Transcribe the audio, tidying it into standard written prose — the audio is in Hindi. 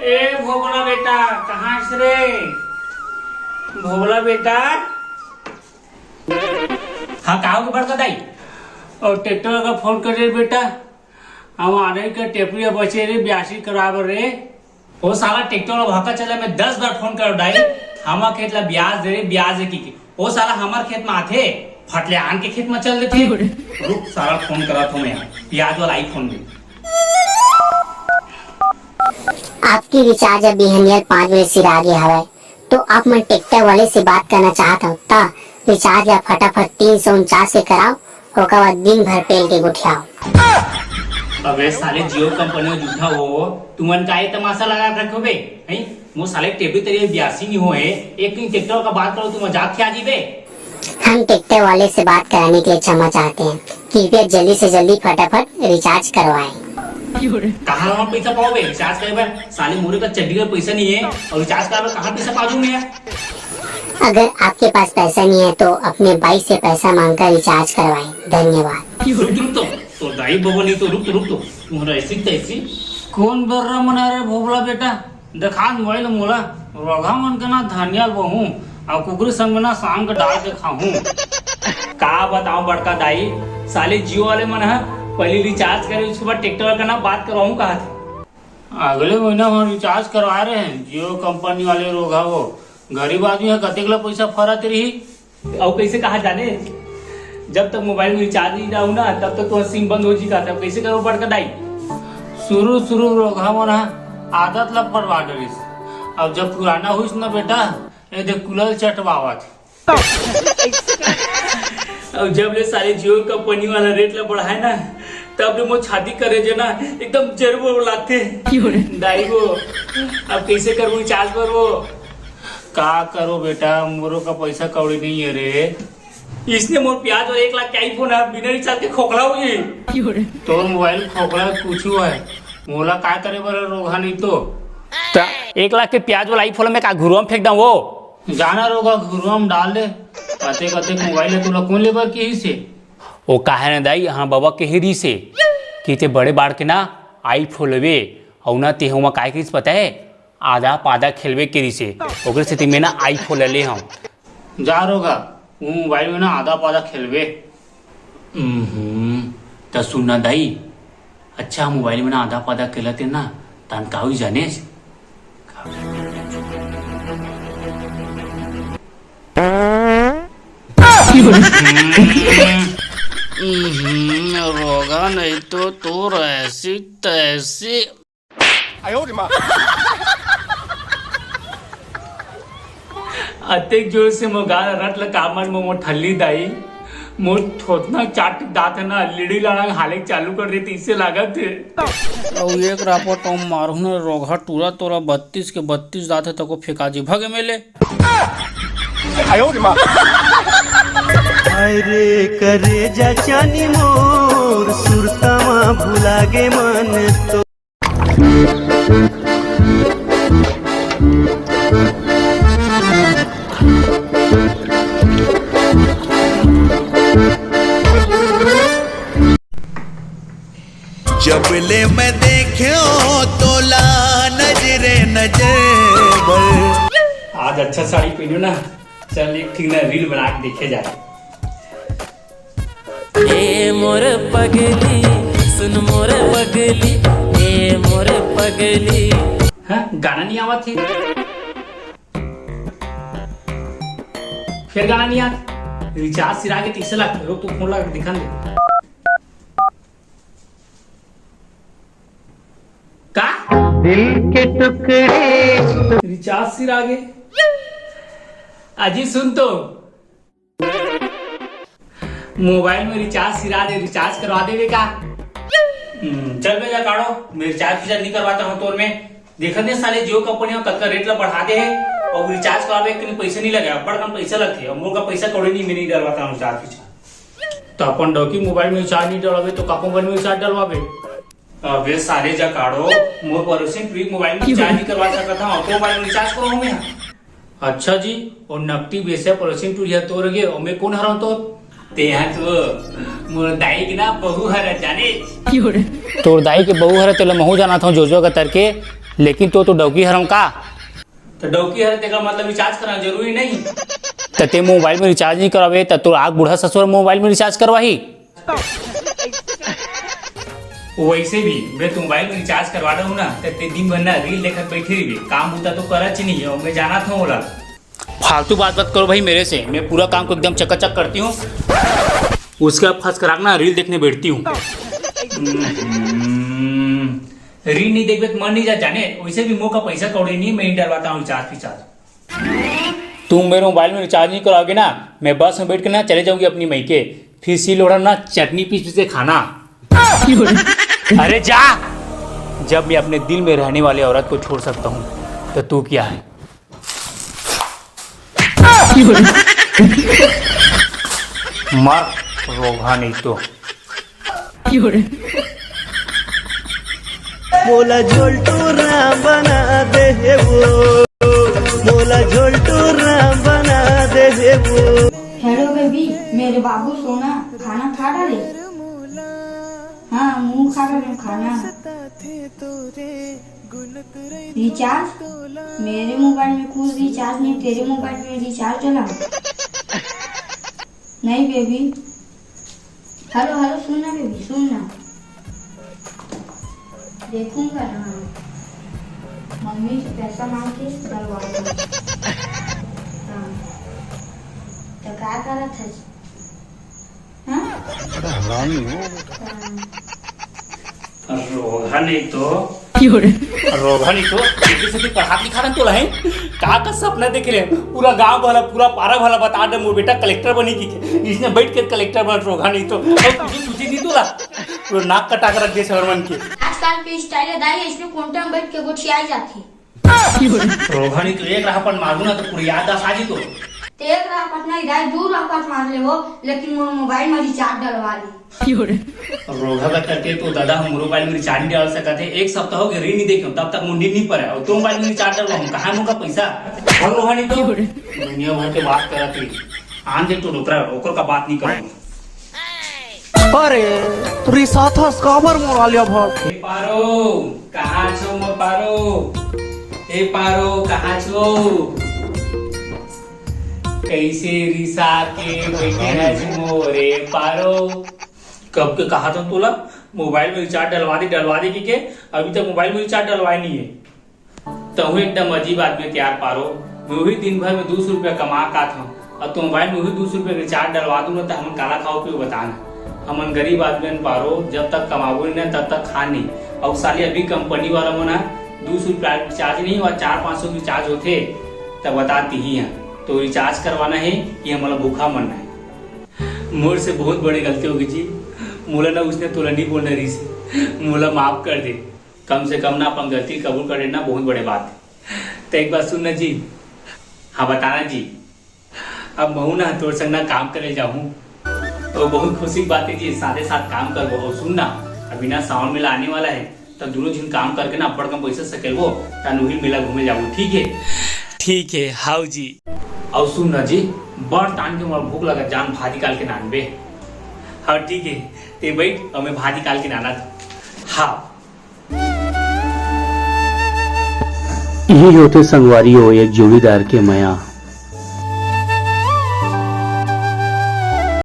ए भोगला बेटा कहाँ से रे? भोगला बेटा हाँ कहा के बड़का दाई और ट्रैक्टर का फोन कर रे बेटा हम आने के टेपरिया बचे रे ब्यासी कराबर रे। वो साला ट्रैक्टर वाला भाका चला मैं 10 बार फोन कर दाई हमार खेत ला ब्याज दे रे ब्याज दे की वो साला हमार खेत में आथे फटले आन के खेत में चल देते रुक साला फोन करा था मैं ब्याज वाला आईफोन में। आपकी रिचार्ज अभी 5 बजे सिर आ गया है तो आप मैं ट्रैक्टर वाले से बात करना चाहता हूँ ता रिचार्ज या फटाफट 349 से कराओ होगा बाद दिन भर पेल के गुठियाओ। अबे साले जियो कंपनी में झूठा हो तुमन का ये तमाशा लगा रखो बे नहीं वो साले टेबी तेरे 82 नहीं हुए एक दिन ट्रैक्टर का बात करो तुम मजाक क्या जीबे। हम ट्रैक्टर वाले से बात कराने के लिए क्षमा चाहते हैं कृपया जल्दी से जल्दी फटाफट रिचार्ज करवाएं। कहाँ हम पैसा पाओगे रिचार्ज करे साले मोरे का चड्डी का पैसा नहीं है और रिचार्ज करे कहाँ पैसा पाजू मैं। अगर आपके पास पैसा नहीं है तो अपने भाई से पैसा मांगकर रिचार्ज करवाएं। धन्यवाद। रुक तो दाई बबो नहीं तो रुक तुम्हारा ऐसी तैसी कौन बर रहा मना रे भोगला बेटा देखा मोबाइल मोला रोगा मन के ना धनिया बहु और कुकरी संग में ना शाम का डाल के खाऊं का बताऊं बड़का दाई साले जियो वाले मन है पहले रिचार्ज करे उसके बाद ट्रैक्टर का ना बात करवाऊं कहा थे अगले महीना हम रिचार्ज करवा रहे हैं जियो कंपनी वाले रोगा वो गरीब आदमी है कतेकला पैसा फरत रही और कैसे कहा जाने जब तक मोबाइल में रिचार्ज नहीं डालू ना तब तक तो सिम बंद हो जी का तब कैसे करो बड़का दाई शुरू रोगा मना आदत लग पड़वा डरिस अब जब पुराना हुई ना बेटा ये देख कुलल चटवावा थे अब जब ले सारे जियो कंपनी वाला रेट ला बढ़ाए ना तब ले मो शादी करे जे ना एकदम जरूर लागते दाई वो अब कैसे करूँ रिचार्ज करो का करो बेटा मोरो का पैसा कौड़ी नहीं है रे इसने मोर प्याज और 1 लाख का आईफोन है बिना रिचार्ज के खोखला हो जी तो मोबाइल खोखला कुछ हुआ है मोला का करे बर रोगा नहीं तो 1 लाख के प्याज वाला आईफोन में का घुरुआ में फेंक दूं वो जाना रोगा घुरुआ में डाल दे कते मोबाइल है तोला कौन लेबर के ही से ओ काहे ना दाई हाँ बाबा के ही से कि ते बड़े बाड़ के ना आईफोन लेवे और ना ते हुआ काय के पता है आधा पाधा खेलवे के से ओकरे से मैं ना आईफोन ले हम जा रोगा वो मोबाइल में ना आधा पाधा खेलवे तो सुनना दाई अच्छा मोबाइल में ना आधा पाधा खेलते ना तन का हुई जाने रोगा नहीं तो ऐसी तैसी अतेक जोर से मोगाल रट ल कामन मो ठल्ली दाई मोर थोतना चाट दात है ना लिड़ी लाना हाले चालू कर देती इससे लागत है और एक रापट हम मारू ना रोगा टूरा तोरा 32 के 32 दात है तको फेंका जी भगे मेले अरे करे जा चानी मोर सुरतावा भुलागे मन तो जब ले मैं देखो तोला नजरे नजर आज अच्छा साड़ी पहनो ना चल एक ठीक ना रील बना के देखे जाए ए मोर पगली सुन मोर पगली ए मोर पगली हाँ गाना नहीं आवा थी फिर गाना नहीं आता रिचार्ज सिरा के 30 लाख रुक तू फोन लगा के दिखा दे का दिल के टुकड़े रिचार्ज सिरा आगे अजी सुन तो मोबाइल में रिचार्ज सिरा दे रिचार्ज करवा देवे का चल भैया काढ़ो मैं रिचार्ज नहीं करवाता हूँ तोर में देखा दे साले जियो कंपनी में कल रेट ला बढ़ा दे है और रिचार्ज करवावे के पैसे नहीं लगे बड़ा कम पैसा लगते और मोर का पैसा कौड़ी नहीं मैं नहीं डलवाता हूँ रिचार्ज तो अपन डॉकी मोबाइल में रिचार्ज नहीं डलवावे तो का मोबाइल में रिचार्ज डलवावे अबे सारे जा काढ़ो मोर पड़ोसी प्री मोबाइल में रिचार्ज नहीं करवा सकता हूँ तो मोबाइल में रिचार्ज करो मैं अच्छा जी और नकटी बेसे पड़ोसी टूरिया तोड़ गए और मैं कौन हराऊं तो ते हैं तो मोर दाई की ना बहू हर जाने तोर दाई के बहू हर तेल महू जाना था जो का तरके लेकिन तो डौकी हरम का तो डौकी हर तेरा मतलब रिचार्ज करना जरूरी नहीं तो ते मोबाइल में रिचार्ज नहीं करावे तो आग बूढ़ा ससुर मोबाइल में रिचार्ज करवाही। वैसे भी मैं तो मोबाइल में रिचार्ज करवा रहा हूँ ना तो ते दिन भर ना रील देखकर बैठी रही काम होता तो करच नहीं है मैं जाना था बोला। फालतू बात करो भाई मेरे से, मैं पूरा काम को एकदम चकाचक करती हूँ उसके बाद फंस कर ना रील देखने बैठती हूँ। रील नहीं देख तो मन नहीं जा जाने, वैसे भी मुँह का पैसा कौड़ी नहीं मैं डलवाता हूँ रिचार्ज फिचार्ज। तुम मेरे मोबाइल में रिचार्ज नहीं कराओगे ना मैं बस में बैठ कर ना चले जाऊंगी अपनी मई के, फिर सी लोड़ा ना चटनी पीस से खाना। अरे जा, जब मैं अपने दिल में रहने वाली औरत को छोड़ सकता हूँ तो तू क्या है। मर रोगा नहीं तो। मोला झोलटूरा बना दे वो, मोला झोलटूरा बना दे वो। हेलो बेबी, मेरे बाबू सोना खाना खा डाले? हाँ मुंह खा रहे खाना। रिचार्ज मेरे मोबाइल में कुछ रिचार्ज नहीं, तेरे मोबाइल में रिचार्ज डला? नहीं बेबी। हेलो हेलो सुनना बेबी सुनना, देखूंगा ना मम्मी से पैसा मांग के डलवाऊंगा। हाँ तो क्या करा था? रोगा नहीं तो रोगा नहीं तो से पढ़ा लिखा रहा तो है का सपना देख रहे पूरा गांव वाला पूरा पारा वाला बता दे मोर बेटा कलेक्टर बनी की इसने बैठ कर कलेक्टर बन। रोगा नहीं तो सूची नहीं तोला पूरा नाक कटा कर रख दे शर्मन के। आजकल की स्टाइल है दाई, इसमें कोंटा में बैठ के गोछियाई जाती। रोगा नहीं तो एक रहा मारू ना तो पूरी याद आ जी तो तेल रहा पटना इधर दूर रहा मार ले वो, लेकिन वो मोबाइल में रिचार्ज डलवा ली। रोगा करते तो दादा हम मोबाइल में रिचार्ज नहीं डाल सकते थे, एक सप्ताह हो गया रील नहीं देखे तब तक मुंडी नहीं पड़ा और तो मोबाइल में रिचार्ज डालवा कहा मुका पैसा। और रोगा नहीं तो दुनिया भर के बात करा थी आन दे तो ओकर का बात नहीं करो। अरे रिसात हस काबर मोरा लिया भाग। ए पारो कहाँ छो मोर पारो, ए पारो कहाँ छो कैसे रिसा के बैठे है मोरे पारो। कब के कहा था तोला मोबाइल में रिचार्ज डलवा दे के अभी तक मोबाइल में रिचार्ज डलवाए नहीं है। तो एकदम अजीब आदमी तैयार पारो, मैं भी दिन भर में 200 रुपया कमा का था और तो मोबाइल में भी 200 रुपया रिचार्ज डलवा दूंगा तो हम काला खाओ पियो बताना। हमन गरीब आदमी पारो जब तक कमाबो नहीं तब तक खा नहीं। और साली अभी कंपनी वाला मना 200 रुपया रिचार्ज नहीं हुआ 400-500 रिचार्ज होते तब बताती ही है तो रिचार्ज करवाना है कि हमारा भूखा मरना है। मोर से बहुत बड़ी गलती होगी जी, मोला ना उसने तोला नहीं बोलना रही से मोला माफ कर दे, कम से कम ना अपन गलती कबूल कर देना बहुत बड़ी बात है। तो एक बात सुनना जी, हाँ बताना जी, अब महू ना तोर संग ना काम करे जाऊँ तो बहुत खुशी की बात है जी, साथ साथ काम कर वो। सुनना अभी ना सावन मेला आने वाला है तो दोनों दिन काम करके ना बड़ कम पैसा सके वो तनुही मेला घूमे जाऊँ। ठीक है? ठीक है हाउ जी। और सुन ना जी बड़ टान के मोर भूख लगा जान भाजी काल के नानबे। हाँ ठीक है ते बैठ और मैं भाजी काल के नाना। हाँ यही होते संगवारी हो एक जोड़ीदार के माया।